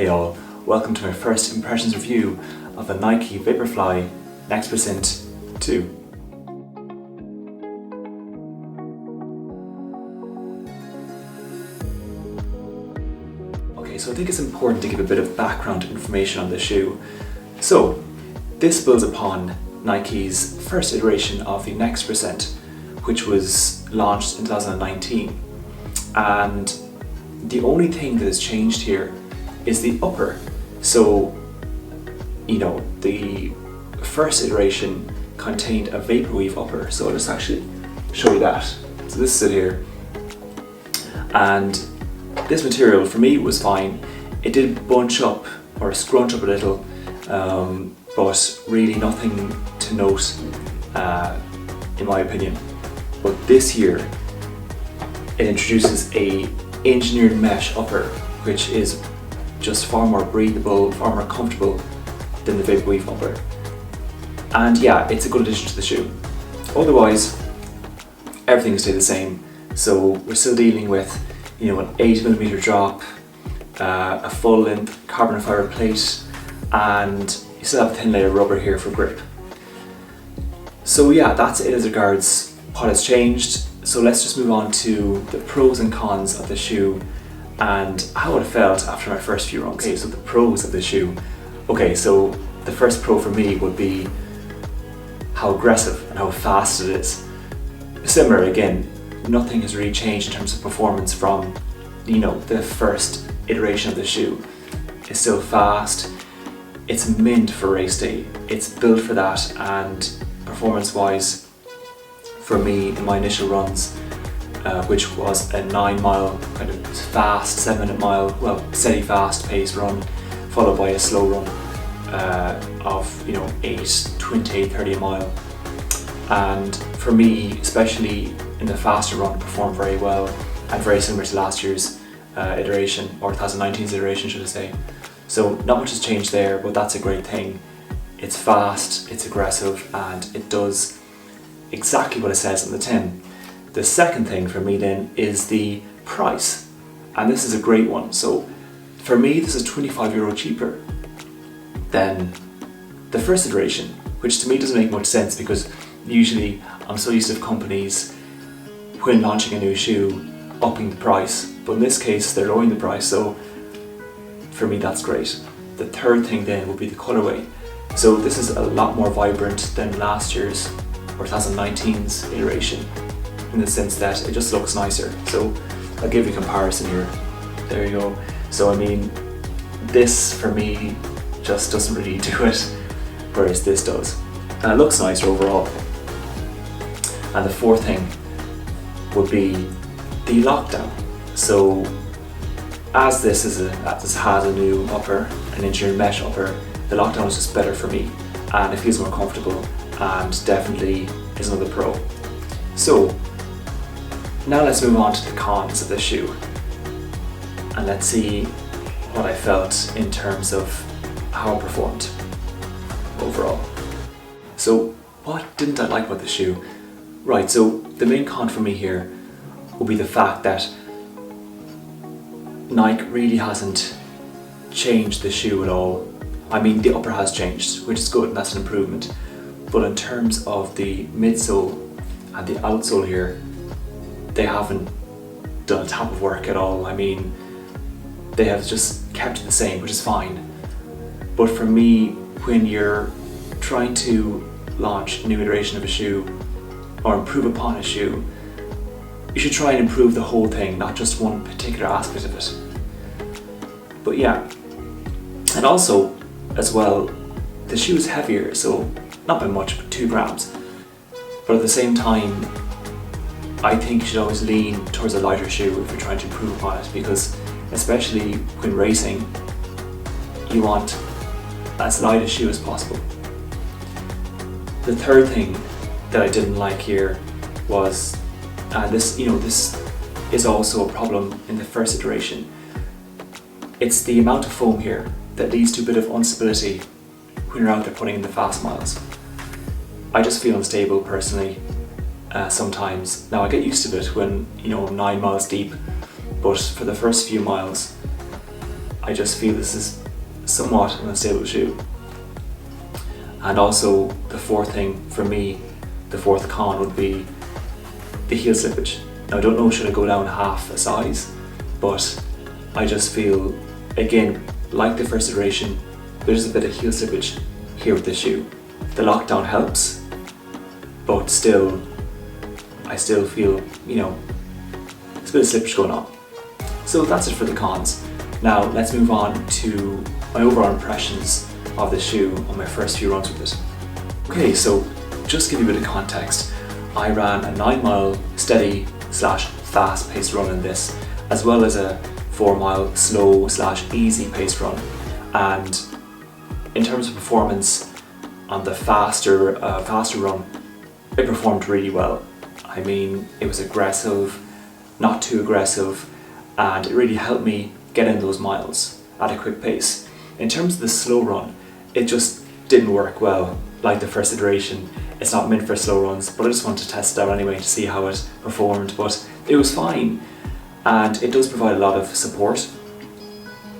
Hey all, welcome to my first impressions review of the Nike Vaporfly Next Percent 2. Okay, so I think it's important to give a bit of background information on the shoe. So, this builds upon Nike's first iteration of the Next Percent, which was launched in 2019. And the only thing that has changed here is the upper. So, the first iteration contained a vaporweave upper. So I'll just actually show you that. So this is it here. And this material for me was fine. It did bunch up or scrunch up a little, but really nothing to note in my opinion. But this here, it introduces a engineered mesh upper, which is just far more breathable, far more comfortable than the vaporweave upper. And yeah, it's a good addition to the shoe. Otherwise, everything stayed the same. So we're still dealing with, an 8mm drop, a full length carbon fiber plate, and you still have a thin layer of rubber here for grip. So yeah, that's it as regards what has changed. So let's just move on to the pros and cons of the shoe and how it felt after my first few runs. Okay, so the pros of the shoe. Okay, so the first pro for me would be how aggressive and how fast it is. Similar again, nothing has really changed in terms of performance from, the first iteration of the shoe. It's still fast, it's mint for race day, it's built for that, and performance-wise, for me in my initial runs, which was a 9-mile kind of fast 7-minute mile, steady fast pace run, followed by a slow run of 8:28:30 a mile. And for me, especially in the faster run, performed very well and very similar to last year's iteration, or 2019's iteration should I say. So not much has changed there, but that's a great thing. It's fast, it's aggressive, and it does exactly what it says on the tin. The second thing for me then is the price, and this is a great one. So for me, this is €25 cheaper than the first iteration, which to me doesn't make much sense because usually I'm so used to companies when launching a new shoe upping the price, but in this case they're lowering the price, so for me that's great. The third thing then would be the colorway. So this is a lot more vibrant than last year's or 2019's iteration, in the sense that it just looks nicer. So I'll give you a comparison here. There you go. So I mean, this for me just doesn't really do it, whereas this does. And it looks nicer overall. And the fourth thing would be the lockdown. So as this has a new upper, an engineered mesh upper, the lockdown is just better for me and it feels more comfortable, and definitely is another pro. So now let's move on to the cons of this shoe, and let's see what I felt in terms of how it performed overall. So what didn't I like about the shoe? Right, so the main con for me here will be the fact that Nike really hasn't changed the shoe at all. I mean, the upper has changed, which is good, and that's an improvement. But in terms of the midsole and the outsole here, they haven't done a tap of work at all. I mean, they have just kept it the same, which is fine. But for me, when you're trying to launch a new iteration of a shoe or improve upon a shoe, you should try and improve the whole thing, not just one particular aspect of it. But yeah, and also as well, the shoe is heavier, so not by much, but 2 grams. But at the same time, I think you should always lean towards a lighter shoe if you're trying to improve upon it, because especially when racing, you want as light a shoe as possible. The third thing that I didn't like here was, this is also a problem in the first iteration. It's the amount of foam here that leads to a bit of instability when you're out there putting in the fast miles. I just feel unstable personally sometimes. Now I get used to it when I'm 9 miles deep, but for the first few miles I just feel this is somewhat an unstable shoe. And also the fourth thing for me, the fourth con would be the heel slippage. Now I don't know, should I go down half a size, but I just feel, again, like the first iteration, there's a bit of heel slippage here with the shoe. The lockdown helps, but still, I still feel, you know, there's a bit of slippage going on. So that's it for the cons. Now let's move on to my overall impressions of the shoe on my first few runs with it. Okay, so just to give you a bit of context, I ran a 9-mile steady / fast paced run in this, as well as a 4-mile slow / easy paced run. And in terms of performance, on the faster run, it performed really well. I mean, it was aggressive, not too aggressive, and it really helped me get in those miles at a quick pace. In terms of the slow run, it just didn't work well. Like the first iteration, it's not meant for slow runs, but I just wanted to test it out anyway to see how it performed. But it was fine, and it does provide a lot of support,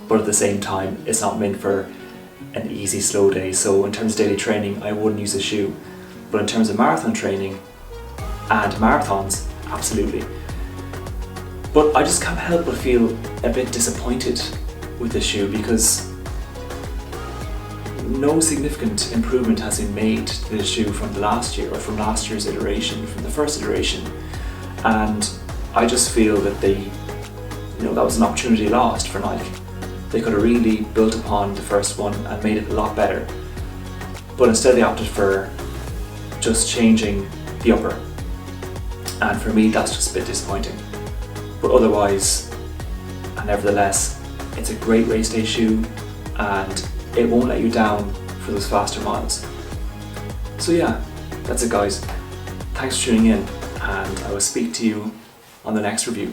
but at the same time, it's not meant for an easy slow day. So in terms of daily training, I wouldn't use the shoe, but in terms of marathon training and marathons, absolutely. But I just can't help but feel a bit disappointed with the shoe because no significant improvement has been made to the shoe from last year, or from last year's iteration, from the first iteration. And I just feel that that was an opportunity lost for Nike. They could have really built upon the first one and made it a lot better. But instead they opted for just changing the upper. And for me, that's just a bit disappointing. But otherwise, and nevertheless, it's a great race day shoe, and it won't let you down for those faster miles. So yeah, that's it guys. Thanks for tuning in, and I will speak to you on the next review.